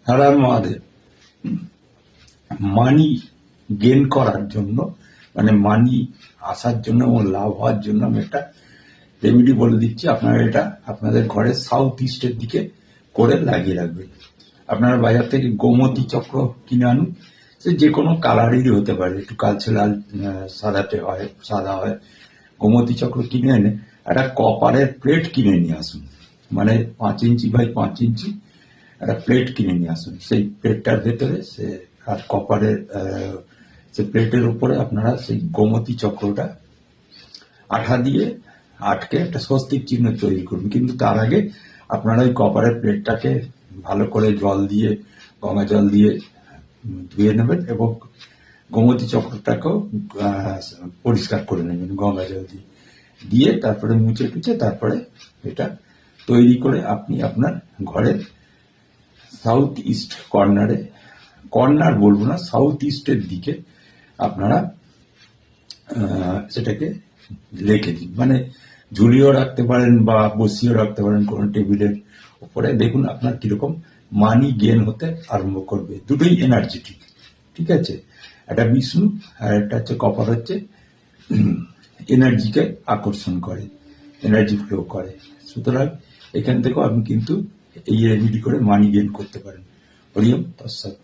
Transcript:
হর হর মহাদেব। মানি gain করার জন্য, মানে মানি আসার জন্য এবং লাভ হওয়ার জন্য আমি একটা রেমেডি বলে দিচ্ছি। আপনারা এটা আপনাদের ঘরের সাউথ ইস্টের দিকে করে লাগিয়ে রাখবেন। আপনারা বাজার থেকে গোমতী চক্র কিনে আনুন, সে যে কোনো কালারেরই হতে পারে, একটু কালচে লাল, সাদাতে হয়, সাদা হয়। গোমতী চক্র কিনে এনে একটা কপারের প্লেট কিনে নিয়ে আসুন, মানে 5 ইঞ্চি বাই 5 ইঞ্চি একটা প্লেট কিনে নিয়ে আসুন। সেই প্লেটটার ভেতরে সে আর কপারের সে প্লেটের উপরে আপনারা সেই গোমতী চক্রটা আঠা দিয়ে আটকে একটা স্বস্তিক চিহ্ন তৈরি করুন। কিন্তু তার আগে আপনারা ওই কপারের প্লেটটাকে ভালো করে জল দিয়ে, গঙ্গা জল দিয়ে ধুয়ে নেবেন এবং গোমতী চক্রটাকেও পরিষ্কার করে নেবেন গঙ্গা জল দিয়ে, দিয়ে তারপরে মুছে টুচে তারপরে এটা তৈরি করে আপনি আপনার ঘরের সাউথ ইস্ট কর্নারে, কর্নার বলবো না, সাউথ ইস্টের দিকে আপনারা সেটাকে রেখে দিন। মানে ঝুলিয়েও রাখতে পারেন বা বসিয়েও রাখতে পারেন কোনো টেবিলের উপরে। দেখুন আপনার কিরকম মানি গেন হতে আরম্ভ করবে। দুটোই এনার্জেটিক, ঠিক আছে। একটা বিষ্ণু আর একটা হচ্ছে কপার, হচ্ছে এনার্জিকে আকর্ষণ করে, এনার্জি ফ্লো করে। সুতরাং এখান থেকেও আপনি কিন্তু এই রেমেডি করে মানি গেন করতে পারেন। হরি ওম তৎসৎ।